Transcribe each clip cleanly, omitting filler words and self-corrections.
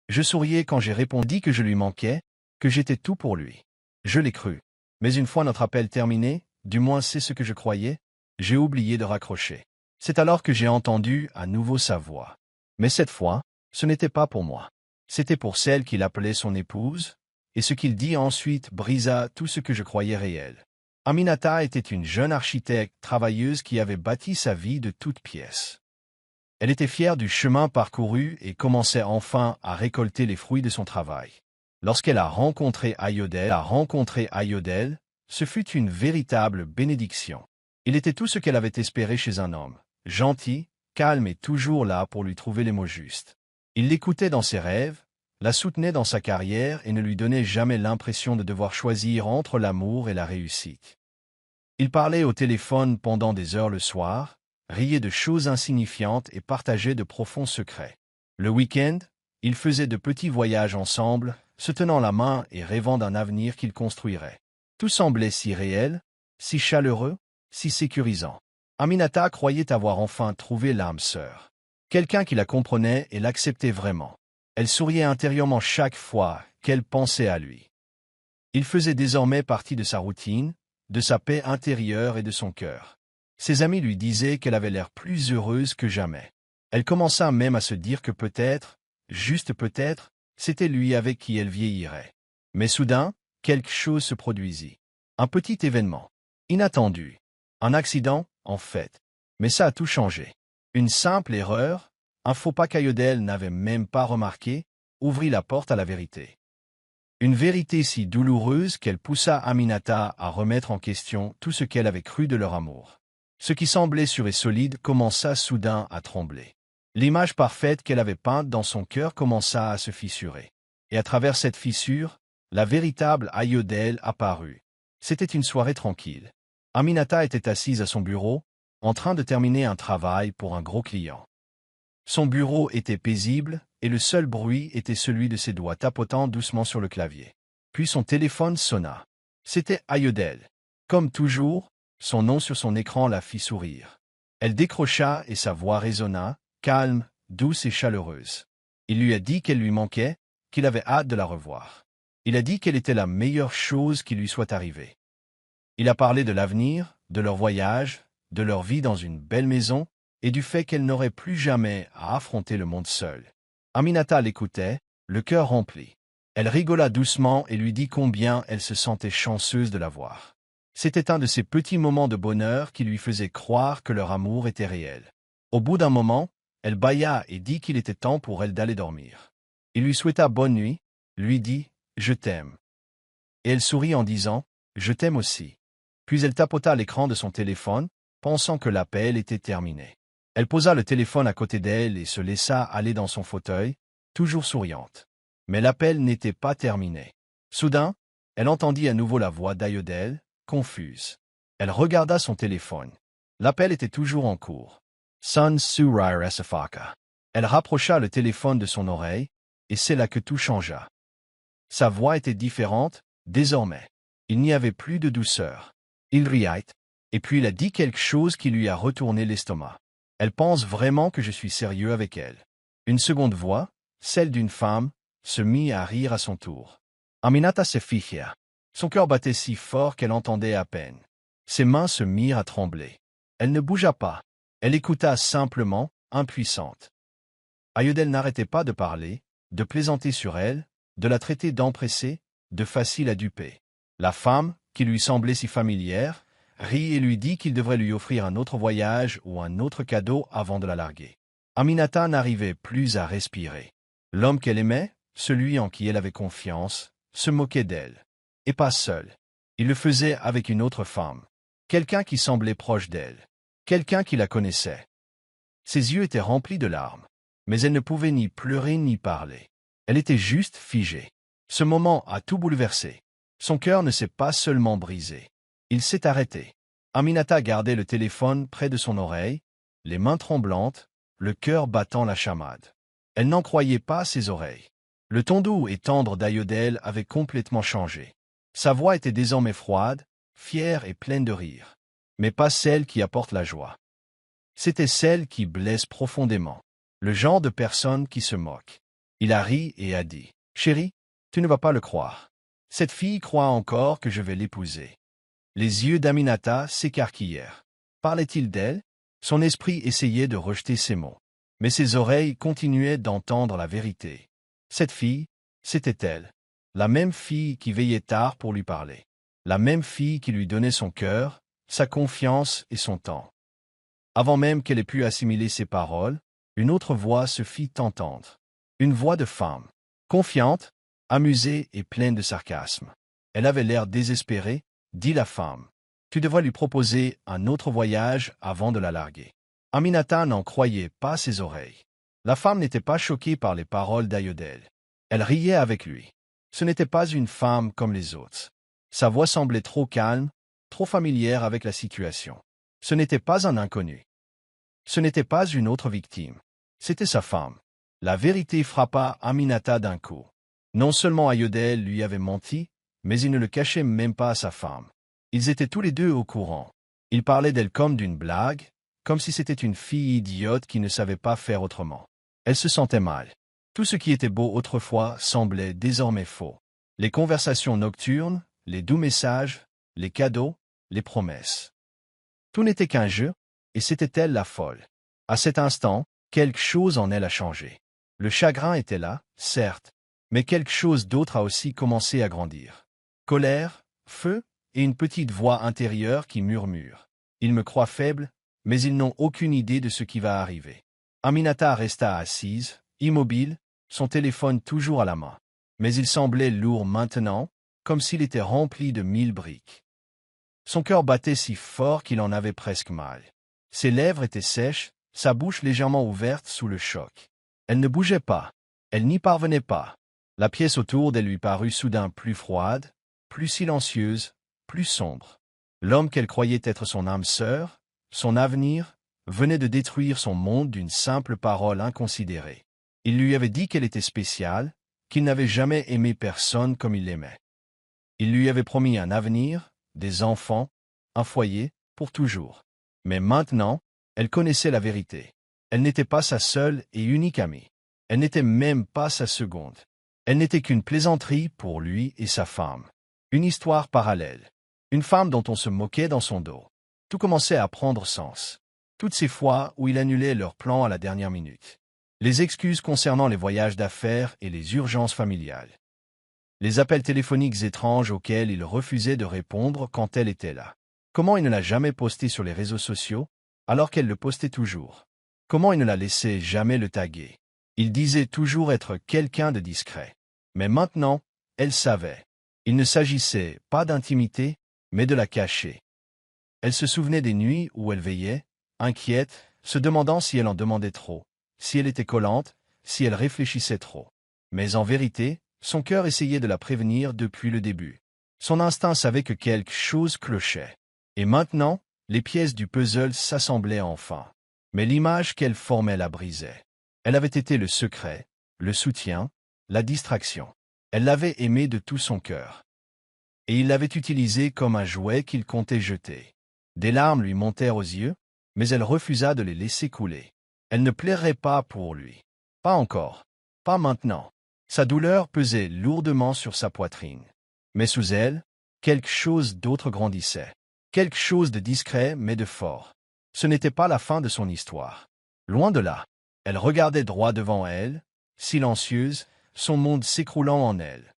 Je souriais quand j'ai répondu que je lui manquais, que j'étais tout pour lui. Je l'ai cru. Mais une fois notre appel terminé, du moins c'est ce que je croyais, j'ai oublié de raccrocher. C'est alors que j'ai entendu à nouveau sa voix. Mais cette fois, ce n'était pas pour moi. C'était pour celle qu'il appelait son épouse, et ce qu'il dit ensuite brisa tout ce que je croyais réel. Aminata était une jeune architecte travailleuse qui avait bâti sa vie de toutes pièces. Elle était fière du chemin parcouru et commençait enfin à récolter les fruits de son travail. Lorsqu'elle a rencontré Ayodel, ce fut une véritable bénédiction. Il était tout ce qu'elle avait espéré chez un homme, gentil, calme et toujours là pour lui trouver les mots justes. Il l'écoutait dans ses rêves, la soutenait dans sa carrière et ne lui donnait jamais l'impression de devoir choisir entre l'amour et la réussite. Il parlait au téléphone pendant des heures le soir, riait de choses insignifiantes et partageait de profonds secrets. Le week-end, ils faisaient de petits voyages ensemble, se tenant la main et rêvant d'un avenir qu'ils construiraient. Tout semblait si réel, si chaleureux, si sécurisant. Aminata croyait avoir enfin trouvé l'âme sœur. Quelqu'un qui la comprenait et l'acceptait vraiment. Elle souriait intérieurement chaque fois qu'elle pensait à lui. Il faisait désormais partie de sa routine, de sa paix intérieure et de son cœur. Ses amis lui disaient qu'elle avait l'air plus heureuse que jamais. Elle commença même à se dire que peut-être, juste peut-être, c'était lui avec qui elle vieillirait. Mais soudain, quelque chose se produisit. Un petit événement. Inattendu. Un accident, en fait. Mais ça a tout changé. Une simple erreur, un faux pas qu'Ayodel n'avait même pas remarqué, ouvrit la porte à la vérité. Une vérité si douloureuse qu'elle poussa Aminata à remettre en question tout ce qu'elle avait cru de leur amour. Ce qui semblait sûr et solide commença soudain à trembler. L'image parfaite qu'elle avait peinte dans son cœur commença à se fissurer. Et à travers cette fissure, la véritable Ayodel apparut. C'était une soirée tranquille. Aminata était assise à son bureau, en train de terminer un travail pour un gros client. Son bureau était paisible, et le seul bruit était celui de ses doigts tapotant doucement sur le clavier. Puis son téléphone sonna. C'était Ayodel. Comme toujours, son nom sur son écran la fit sourire. Elle décrocha et sa voix résonna, calme, douce et chaleureuse. Il lui a dit qu'elle lui manquait, qu'il avait hâte de la revoir. Il a dit qu'elle était la meilleure chose qui lui soit arrivée. Il a parlé de l'avenir, de leur voyage, de leur vie dans une belle maison, et du fait qu'elle n'aurait plus jamais à affronter le monde seule. Aminata l'écoutait, le cœur rempli. Elle rigola doucement et lui dit combien elle se sentait chanceuse de la voir. C'était un de ces petits moments de bonheur qui lui faisaient croire que leur amour était réel. Au bout d'un moment, elle bâilla et dit qu'il était temps pour elle d'aller dormir. Il lui souhaita bonne nuit, lui dit « Je t'aime ». Et elle sourit en disant « Je t'aime aussi ». Puis elle tapota l'écran de son téléphone, pensant que l'appel était terminé. Elle posa le téléphone à côté d'elle et se laissa aller dans son fauteuil, toujours souriante. Mais l'appel n'était pas terminé. Soudain, elle entendit à nouveau la voix d'Ayodel, confuse. Elle regarda son téléphone. L'appel était toujours en cours. Sun Surai Resafaka. Elle rapprocha le téléphone de son oreille, et c'est là que tout changea. Sa voix était différente, désormais. Il n'y avait plus de douceur. Il riait, et puis il a dit quelque chose qui lui a retourné l'estomac. Elle pense vraiment que je suis sérieux avec elle. Une seconde voix, celle d'une femme, se mit à rire à son tour. Aminata se ficha. Son cœur battait si fort qu'elle entendait à peine. Ses mains se mirent à trembler. Elle ne bougea pas. Elle écouta simplement, impuissante. Ayodel n'arrêtait pas de parler, de plaisanter sur elle, de la traiter d'empressée, de facile à duper. La femme, qui lui semblait si familière, rit et lui dit qu'il devrait lui offrir un autre voyage ou un autre cadeau avant de la larguer. Aminata n'arrivait plus à respirer. L'homme qu'elle aimait, celui en qui elle avait confiance, se moquait d'elle. Et pas seul. Il le faisait avec une autre femme. Quelqu'un qui semblait proche d'elle. Quelqu'un qui la connaissait. Ses yeux étaient remplis de larmes. Mais elle ne pouvait ni pleurer ni parler. Elle était juste figée. Ce moment a tout bouleversé. Son cœur ne s'est pas seulement brisé. Il s'est arrêté. Aminata gardait le téléphone près de son oreille, les mains tremblantes, le cœur battant la chamade. Elle n'en croyait pas ses oreilles. Le ton doux et tendre d'Ayodel avait complètement changé. Sa voix était désormais froide, fière et pleine de rire. Mais pas celle qui apporte la joie. C'était celle qui blesse profondément. Le genre de personne qui se moque. Il a ri et a dit, « Chérie, tu ne vas pas le croire. Cette fille croit encore que je vais l'épouser. » Les yeux d'Aminata s'écarquillèrent. Parlait-il d'elle? Son esprit essayait de rejeter ces mots. Mais ses oreilles continuaient d'entendre la vérité. Cette fille, c'était elle. La même fille qui veillait tard pour lui parler. La même fille qui lui donnait son cœur, sa confiance et son temps. Avant même qu'elle ait pu assimiler ses paroles, une autre voix se fit entendre. Une voix de femme. Confiante, amusée et pleine de sarcasme. Elle avait l'air désespérée, dit la femme. Tu devrais lui proposer un autre voyage avant de la larguer. Aminata n'en croyait pas ses oreilles. La femme n'était pas choquée par les paroles d'Ayodhel. Elle riait avec lui. Ce n'était pas une femme comme les autres. Sa voix semblait trop calme, trop familière avec la situation. Ce n'était pas un inconnu. Ce n'était pas une autre victime. C'était sa femme. La vérité frappa Aminata d'un coup. Non seulement Ayodhel lui avait menti, mais il ne le cachait même pas à sa femme. Ils étaient tous les deux au courant. Il parlait d'elle comme d'une blague, comme si c'était une fille idiote qui ne savait pas faire autrement. Elle se sentait mal. Tout ce qui était beau autrefois semblait désormais faux. Les conversations nocturnes, les doux messages, les cadeaux, les promesses. Tout n'était qu'un jeu, et c'était elle la folle. À cet instant, quelque chose en elle a changé. Le chagrin était là, certes, mais quelque chose d'autre a aussi commencé à grandir. Colère, feu, et une petite voix intérieure qui murmure. Ils me croient faible, mais ils n'ont aucune idée de ce qui va arriver. Aminata resta assise, immobile, son téléphone toujours à la main. Mais il semblait lourd maintenant, comme s'il était rempli de 1000 briques. Son cœur battait si fort qu'il en avait presque mal. Ses lèvres étaient sèches, sa bouche légèrement ouverte sous le choc. Elle ne bougeait pas. Elle n'y parvenait pas. La pièce autour d'elle lui parut soudain plus froide, plus silencieuse, plus sombre. L'homme qu'elle croyait être son âme sœur, son avenir, venait de détruire son monde d'une simple parole inconsidérée. Il lui avait dit qu'elle était spéciale, qu'il n'avait jamais aimé personne comme il l'aimait. Il lui avait promis un avenir, des enfants, un foyer, pour toujours. Mais maintenant, elle connaissait la vérité. Elle n'était pas sa seule et unique amie. Elle n'était même pas sa seconde. Elle n'était qu'une plaisanterie pour lui et sa femme. Une histoire parallèle. Une femme dont on se moquait dans son dos. Tout commençait à prendre sens. Toutes ces fois où il annulait leurs plans à la dernière minute. Les excuses concernant les voyages d'affaires et les urgences familiales. Les appels téléphoniques étranges auxquels il refusait de répondre quand elle était là. Comment il ne l'a jamais posté sur les réseaux sociaux, alors qu'elle le postait toujours? Comment il ne la laissait jamais le taguer? Il disait toujours être quelqu'un de discret. Mais maintenant, elle savait. Il ne s'agissait pas d'intimité, mais de la cacher. Elle se souvenait des nuits où elle veillait, inquiète, se demandant si elle en demandait trop, si elle était collante, si elle réfléchissait trop. Mais en vérité, son cœur essayait de la prévenir depuis le début. Son instinct savait que quelque chose clochait. Et maintenant, les pièces du puzzle s'assemblaient enfin. Mais l'image qu'elle formait la brisait. Elle avait été le secret, le soutien, la distraction. Elle l'avait aimé de tout son cœur. Et il l'avait utilisé comme un jouet qu'il comptait jeter. Des larmes lui montèrent aux yeux, mais elle refusa de les laisser couler. Elle ne plairait pas pour lui. Pas encore. Pas maintenant. Sa douleur pesait lourdement sur sa poitrine. Mais sous elle, quelque chose d'autre grandissait. Quelque chose de discret mais de fort. Ce n'était pas la fin de son histoire. Loin de là. Elle regardait droit devant elle, silencieuse, son monde s'écroulant en elle.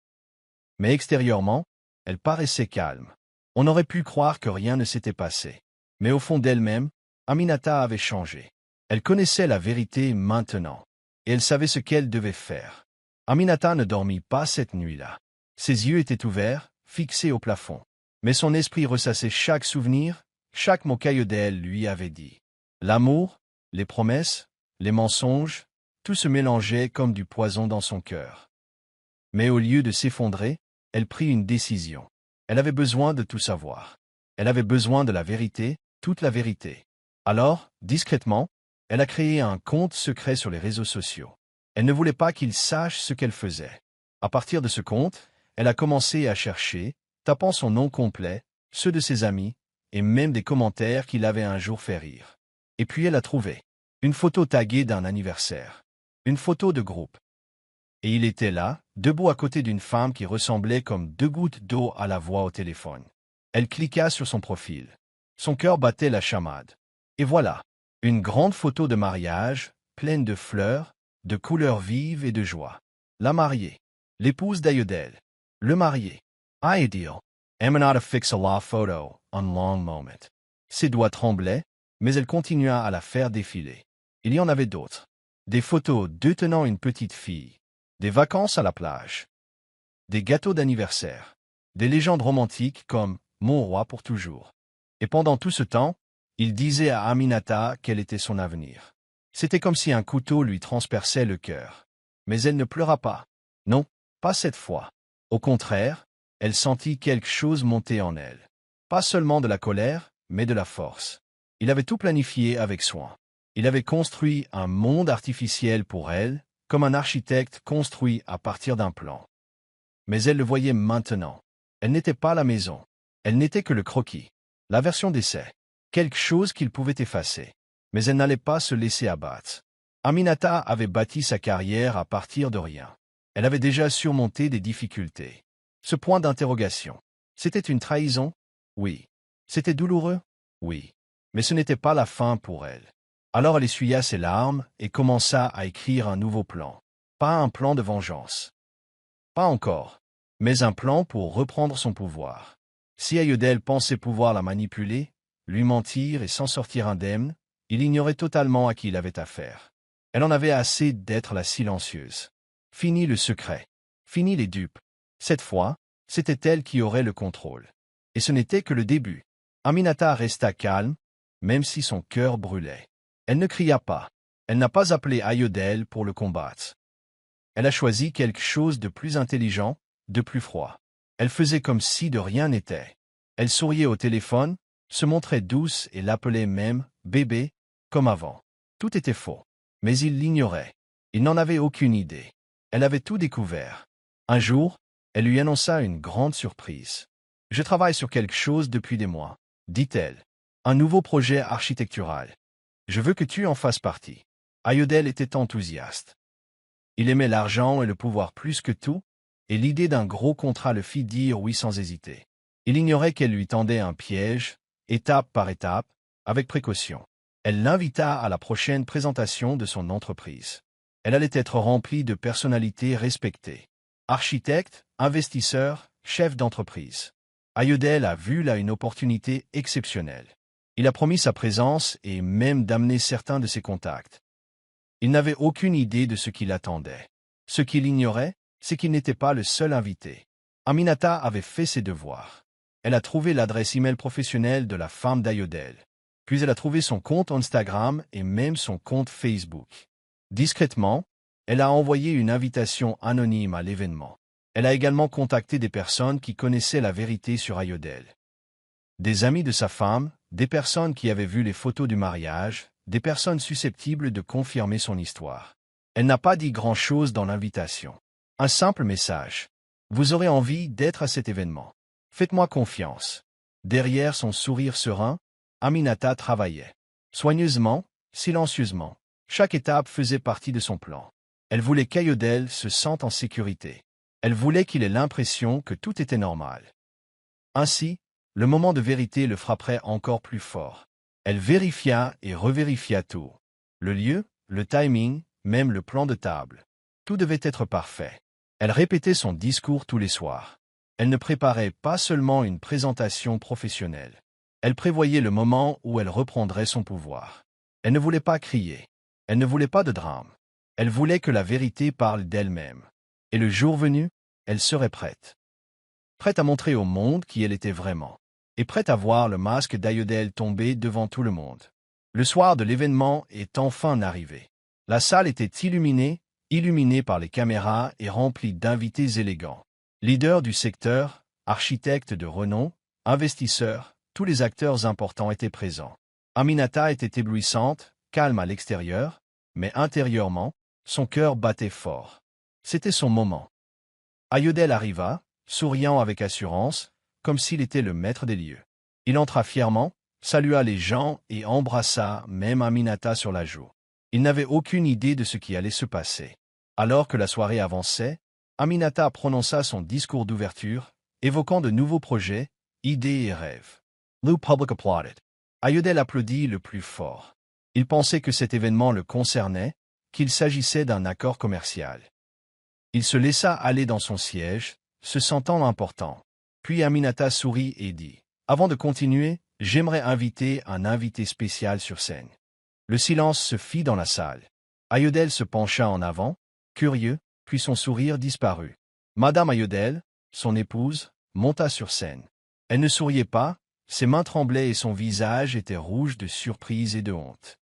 Mais extérieurement, elle paraissait calme. On aurait pu croire que rien ne s'était passé. Mais au fond d'elle-même, Aminata avait changé. Elle connaissait la vérité maintenant. Et elle savait ce qu'elle devait faire. Aminata ne dormit pas cette nuit-là. Ses yeux étaient ouverts, fixés au plafond. Mais son esprit ressassait chaque souvenir, chaque mot qu'Ayodhel lui avait dit. L'amour, les promesses, les mensonges, tout se mélangeait comme du poison dans son cœur. Mais au lieu de s'effondrer, elle prit une décision. Elle avait besoin de tout savoir. Elle avait besoin de la vérité, toute la vérité. Alors, discrètement, elle a créé un compte secret sur les réseaux sociaux. Elle ne voulait pas qu'il sache ce qu'elle faisait. À partir de ce compte, elle a commencé à chercher, tapant son nom complet, ceux de ses amis, et même des commentaires qui l'avaient un jour fait rire. Et puis elle a trouvé une photo taguée d'un anniversaire. Une photo de groupe. Et il était là, debout à côté d'une femme qui ressemblait comme deux gouttes d'eau à la voix au téléphone. Elle cliqua sur son profil. Son cœur battait la chamade. Et voilà, une grande photo de mariage, pleine de fleurs, de couleurs vives et de joie. La mariée, l'épouse d'Ayodele. Le marié. Ideal. Emanata fixa la photo, un long moment. Ses doigts tremblaient, mais elle continua à la faire défiler. Il y en avait d'autres. Des photos d'eux tenant une petite fille. Des vacances à la plage. Des gâteaux d'anniversaire. Des légendes romantiques comme « Mon roi pour toujours ». Et pendant tout ce temps, il disait à Aminata quel était son avenir. C'était comme si un couteau lui transperçait le cœur. Mais elle ne pleura pas. Non, pas cette fois. Au contraire, elle sentit quelque chose monter en elle. Pas seulement de la colère, mais de la force. Il avait tout planifié avec soin. Il avait construit un monde artificiel pour elle, comme un architecte construit à partir d'un plan. Mais elle le voyait maintenant. Elle n'était pas la maison. Elle n'était que le croquis. La version d'essai. Quelque chose qu'il pouvait effacer. Mais elle n'allait pas se laisser abattre. Aminata avait bâti sa carrière à partir de rien. Elle avait déjà surmonté des difficultés. Ce point d'interrogation. C'était une trahison? Oui. C'était douloureux? Oui. Mais ce n'était pas la fin pour elle. Alors elle essuya ses larmes et commença à écrire un nouveau plan. Pas un plan de vengeance. Pas encore. Mais un plan pour reprendre son pouvoir. Si Ayodele pensait pouvoir la manipuler, lui mentir et s'en sortir indemne, il ignorait totalement à qui il avait affaire. Elle en avait assez d'être la silencieuse. Fini le secret. Fini les dupes. Cette fois, c'était elle qui aurait le contrôle. Et ce n'était que le début. Aminata resta calme, même si son cœur brûlait. Elle ne cria pas. Elle n'a pas appelé Ayodele pour le combattre. Elle a choisi quelque chose de plus intelligent, de plus froid. Elle faisait comme si de rien n'était. Elle souriait au téléphone, se montrait douce et l'appelait même « bébé », comme avant. Tout était faux. Mais il l'ignorait. Il n'en avait aucune idée. Elle avait tout découvert. Un jour, elle lui annonça une grande surprise. « Je travaille sur quelque chose depuis des mois », dit-elle. « Un nouveau projet architectural. Je veux que tu en fasses partie. » Ayodele était enthousiaste. Il aimait l'argent et le pouvoir plus que tout, et l'idée d'un gros contrat le fit dire oui sans hésiter. Il ignorait qu'elle lui tendait un piège, étape par étape, avec précaution. Elle l'invita à la prochaine présentation de son entreprise. Elle allait être remplie de personnalités respectées. Architecte, investisseur, chef d'entreprise. Ayodele a vu là une opportunité exceptionnelle. Il a promis sa présence et même d'amener certains de ses contacts. Il n'avait aucune idée de ce qui l'attendait. Ce qu'il ignorait, c'est qu'il n'était pas le seul invité. Aminata avait fait ses devoirs. Elle a trouvé l'adresse email professionnelle de la femme d'Ayodele. Puis elle a trouvé son compte Instagram et même son compte Facebook. Discrètement, elle a envoyé une invitation anonyme à l'événement. Elle a également contacté des personnes qui connaissaient la vérité sur Ayodele. Des amis de sa femme, des personnes qui avaient vu les photos du mariage, des personnes susceptibles de confirmer son histoire. Elle n'a pas dit grand-chose dans l'invitation. Un simple message. Vous aurez envie d'être à cet événement. Faites-moi confiance. Derrière son sourire serein, Aminata travaillait. Soigneusement, silencieusement. Chaque étape faisait partie de son plan. Elle voulait qu'Ayodele se sente en sécurité. Elle voulait qu'il ait l'impression que tout était normal. Ainsi, le moment de vérité le frapperait encore plus fort. Elle vérifia et revérifia tout. Le lieu, le timing, même le plan de table. Tout devait être parfait. Elle répétait son discours tous les soirs. Elle ne préparait pas seulement une présentation professionnelle. Elle prévoyait le moment où elle reprendrait son pouvoir. Elle ne voulait pas crier. Elle ne voulait pas de drame. Elle voulait que la vérité parle d'elle-même. Et le jour venu, elle serait prête. Prête à montrer au monde qui elle était vraiment. Et prête à voir le masque d'Ayodele tomber devant tout le monde. Le soir de l'événement est enfin arrivé. La salle était illuminée par les caméras et remplie d'invités élégants. Leaders du secteur, architectes de renom, investisseurs, tous les acteurs importants étaient présents. Aminata était éblouissante, calme à l'extérieur, mais intérieurement, son cœur battait fort. C'était son moment. Ayodele arriva, souriant avec assurance, comme s'il était le maître des lieux. Il entra fièrement, salua les gens et embrassa même Aminata sur la joue. Il n'avait aucune idée de ce qui allait se passer. Alors que la soirée avançait, Aminata prononça son discours d'ouverture, évoquant de nouveaux projets, idées et rêves. Le public applauded. Ayodele applaudit le plus fort. Il pensait que cet événement le concernait, qu'il s'agissait d'un accord commercial. Il se laissa aller dans son siège, se sentant important. Puis Aminata sourit et dit, « Avant de continuer, j'aimerais inviter un invité spécial sur scène. » Le silence se fit dans la salle. Ayodele se pencha en avant, curieux, puis son sourire disparut. Madame Ayodele, son épouse, monta sur scène. Elle ne souriait pas, ses mains tremblaient et son visage était rouge de surprise et de honte.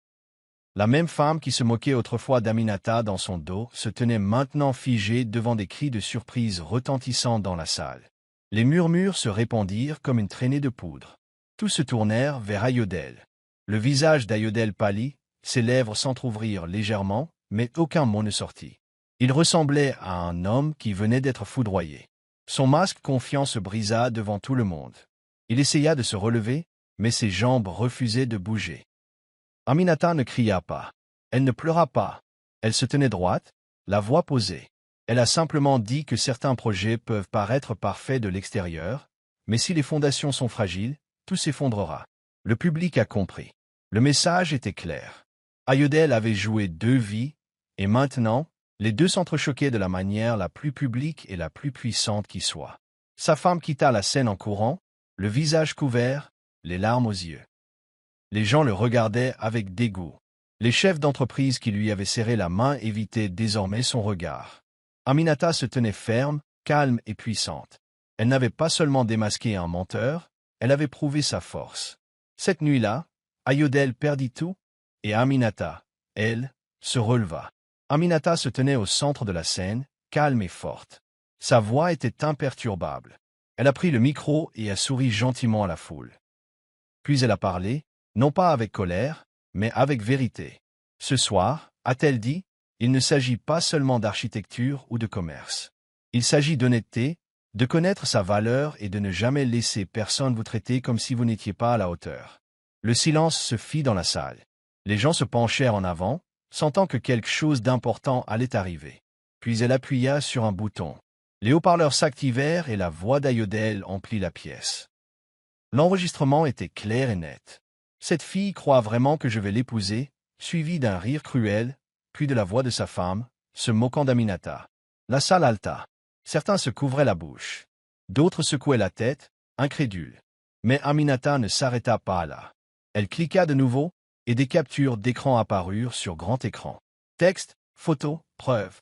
La même femme qui se moquait autrefois d'Aminata dans son dos se tenait maintenant figée devant des cris de surprise retentissant dans la salle. Les murmures se répandirent comme une traînée de poudre. Tous se tournèrent vers Ayodele. Le visage d'Ayodele pâlit, ses lèvres s'entr'ouvrirent légèrement, mais aucun mot ne sortit. Il ressemblait à un homme qui venait d'être foudroyé. Son masque confiant se brisa devant tout le monde. Il essaya de se relever, mais ses jambes refusaient de bouger. Aminata ne cria pas. Elle ne pleura pas. Elle se tenait droite, la voix posée. Elle a simplement dit que certains projets peuvent paraître parfaits de l'extérieur, mais si les fondations sont fragiles, tout s'effondrera. Le public a compris. Le message était clair. Ayodele avait joué 2 vies, et maintenant, les deux s'entrechoquaient de la manière la plus publique et la plus puissante qui soit. Sa femme quitta la scène en courant, le visage couvert, les larmes aux yeux. Les gens le regardaient avec dégoût. Les chefs d'entreprise qui lui avaient serré la main évitaient désormais son regard. Aminata se tenait ferme, calme et puissante. Elle n'avait pas seulement démasqué un menteur, elle avait prouvé sa force. Cette nuit-là, Ayodele perdit tout, et Aminata, elle, se releva. Aminata se tenait au centre de la scène, calme et forte. Sa voix était imperturbable. Elle a pris le micro et a souri gentiment à la foule. Puis elle a parlé, non pas avec colère, mais avec vérité. Ce soir, a-t-elle dit, il ne s'agit pas seulement d'architecture ou de commerce. Il s'agit d'honnêteté, de connaître sa valeur et de ne jamais laisser personne vous traiter comme si vous n'étiez pas à la hauteur. Le silence se fit dans la salle. Les gens se penchèrent en avant, sentant que quelque chose d'important allait arriver. Puis elle appuya sur un bouton. Les haut-parleurs s'activèrent et la voix d'Ayodele emplit la pièce. L'enregistrement était clair et net. Cette fille croit vraiment que je vais l'épouser, suivi d'un rire cruel, puis de la voix de sa femme, se moquant d'Aminata. La salle halta. Certains se couvraient la bouche. D'autres secouaient la tête, incrédules. Mais Aminata ne s'arrêta pas là. Elle cliqua de nouveau, et des captures d'écran apparurent sur grand écran. Texte, photos, preuves.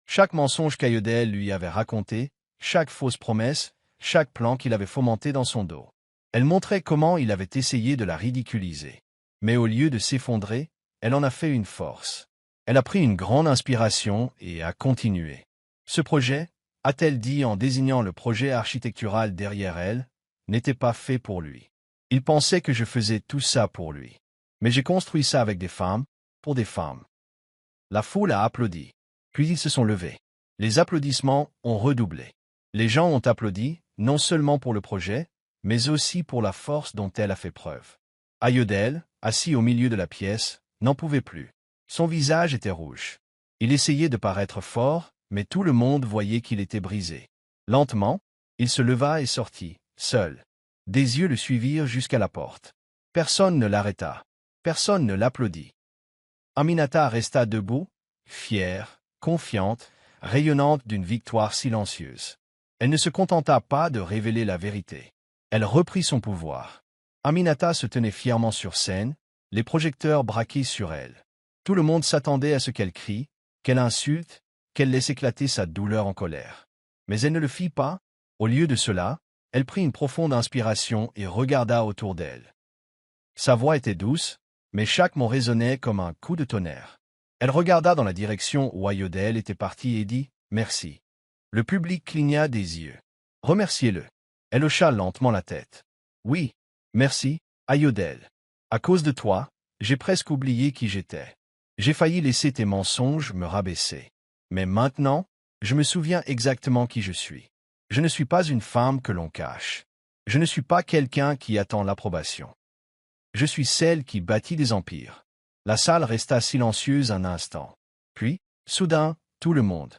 Chaque mensonge qu'Ayodele lui avait raconté, chaque fausse promesse, chaque plan qu'il avait fomenté dans son dos. Elle montrait comment il avait essayé de la ridiculiser. Mais au lieu de s'effondrer, elle en a fait une force. Elle a pris une grande inspiration et a continué. Ce projet, a-t-elle dit en désignant le projet architectural derrière elle, n'était pas fait pour lui. Il pensait que je faisais tout ça pour lui. Mais j'ai construit ça avec des femmes, pour des femmes. La foule a applaudi. Puis ils se sont levés. Les applaudissements ont redoublé. Les gens ont applaudi, non seulement pour le projet, mais aussi pour la force dont elle a fait preuve. Ayodele, assis au milieu de la pièce, n'en pouvait plus. Son visage était rouge. Il essayait de paraître fort, mais tout le monde voyait qu'il était brisé. Lentement, il se leva et sortit, seul. Des yeux le suivirent jusqu'à la porte. Personne ne l'arrêta. Personne ne l'applaudit. Aminata resta debout, fière, confiante, rayonnante d'une victoire silencieuse. Elle ne se contenta pas de révéler la vérité. Elle reprit son pouvoir. Aminata se tenait fièrement sur scène, les projecteurs braqués sur elle. Tout le monde s'attendait à ce qu'elle crie, qu'elle insulte, qu'elle laisse éclater sa douleur en colère. Mais elle ne le fit pas. Au lieu de cela, elle prit une profonde inspiration et regarda autour d'elle. Sa voix était douce, mais chaque mot résonnait comme un coup de tonnerre. Elle regarda dans la direction où Ayodele était partie et dit « Merci ». Le public cligna des yeux. « Remerciez-le ». Elle hocha lentement la tête. « Oui, merci, Ayodele. À cause de toi, j'ai presque oublié qui j'étais. J'ai failli laisser tes mensonges me rabaisser. Mais maintenant, je me souviens exactement qui je suis. Je ne suis pas une femme que l'on cache. Je ne suis pas quelqu'un qui attend l'approbation. Je suis celle qui bâtit des empires. » La salle resta silencieuse un instant. Puis, soudain, Tout le monde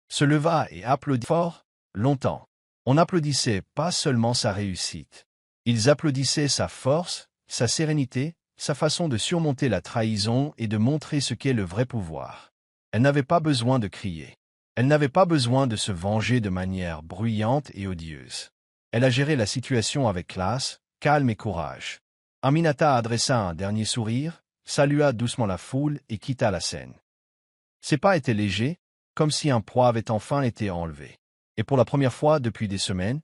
se leva et applaudit fort, longtemps. On n'applaudissait pas seulement sa réussite. Ils applaudissaient sa force, sa sérénité, sa façon de surmonter la trahison et de montrer ce qu'est le vrai pouvoir. Elle n'avait pas besoin de crier. Elle n'avait pas besoin de se venger de manière bruyante et odieuse. Elle a géré la situation avec classe, calme et courage. Aminata adressa un dernier sourire, salua doucement la foule et quitta la scène. Ses pas étaient légers, comme si un poids avait enfin été enlevé. Et pour la première fois depuis des semaines,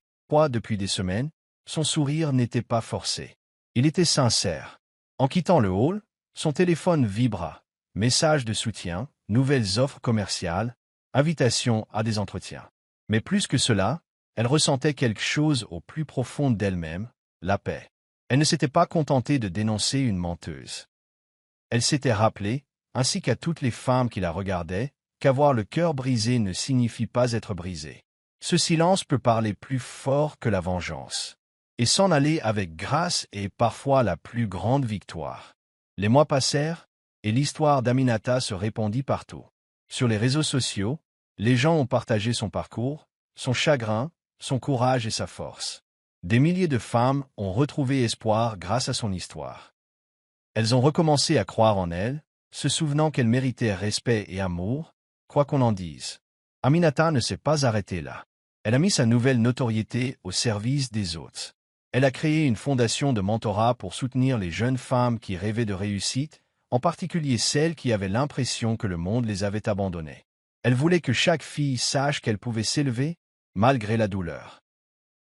son sourire n'était pas forcé. Il était sincère. En quittant le hall, son téléphone vibra. Messages de soutien, nouvelles offres commerciales, invitations à des entretiens. Mais plus que cela, elle ressentait quelque chose au plus profond d'elle-même, la paix. Elle ne s'était pas contentée de dénoncer une menteuse. Elle s'était rappelée, ainsi qu'à toutes les femmes qui la regardaient, qu'avoir le cœur brisé ne signifie pas être brisé. Ce silence peut parler plus fort que la vengeance. Et s'en aller avec grâce est parfois la plus grande victoire. Les mois passèrent, et l'histoire d'Aminata se répandit partout. Sur les réseaux sociaux, les gens ont partagé son parcours, son chagrin, son courage et sa force. Des milliers de femmes ont retrouvé espoir grâce à son histoire. Elles ont recommencé à croire en elle, se souvenant qu'elle méritait respect et amour, quoi qu'on en dise. Aminata ne s'est pas arrêtée là. Elle a mis sa nouvelle notoriété au service des autres. Elle a créé une fondation de mentorat pour soutenir les jeunes femmes qui rêvaient de réussite, en particulier celles qui avaient l'impression que le monde les avait abandonnées. Elle voulait que chaque fille sache qu'elle pouvait s'élever, malgré la douleur.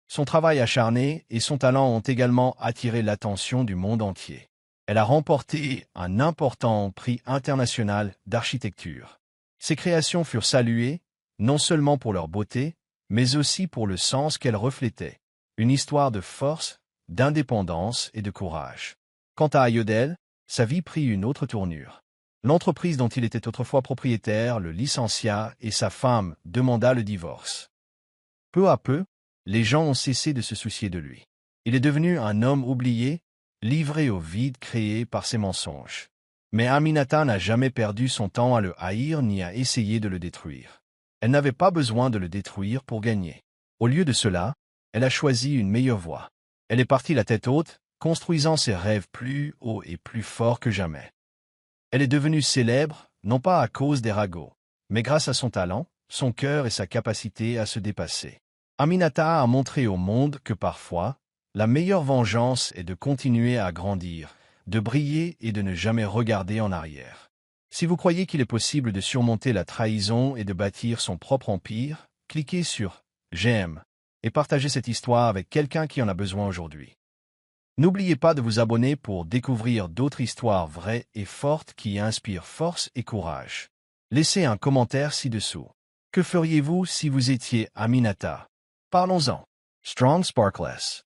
Son travail acharné et son talent ont également attiré l'attention du monde entier. Elle a remporté un important prix international d'architecture. Ses créations furent saluées, non seulement pour leur beauté, mais aussi pour le sens qu'elles reflétaient. Une histoire de force, d'indépendance et de courage. Quant à Ayodele, sa vie prit une autre tournure. L'entreprise dont il était autrefois propriétaire le licencia et sa femme demanda le divorce. Peu à peu, les gens ont cessé de se soucier de lui. Il est devenu un homme oublié, livré au vide créé par ses mensonges. Mais Aminata n'a jamais perdu son temps à le haïr ni à essayer de le détruire. Elle n'avait pas besoin de le détruire pour gagner. Au lieu de cela, elle a choisi une meilleure voie. Elle est partie la tête haute, construisant ses rêves plus hauts et plus forts que jamais. Elle est devenue célèbre, non pas à cause des ragots, mais grâce à son talent, son cœur et sa capacité à se dépasser. Aminata a montré au monde que parfois, la meilleure vengeance est de continuer à grandir, de briller et de ne jamais regarder en arrière. Si vous croyez qu'il est possible de surmonter la trahison et de bâtir son propre empire, cliquez sur « J'aime » et partagez cette histoire avec quelqu'un qui en a besoin aujourd'hui. N'oubliez pas de vous abonner pour découvrir d'autres histoires vraies et fortes qui inspirent force et courage. Laissez un commentaire ci-dessous. Que feriez-vous si vous étiez Aminata? Parlons-en. Strong Sparkless.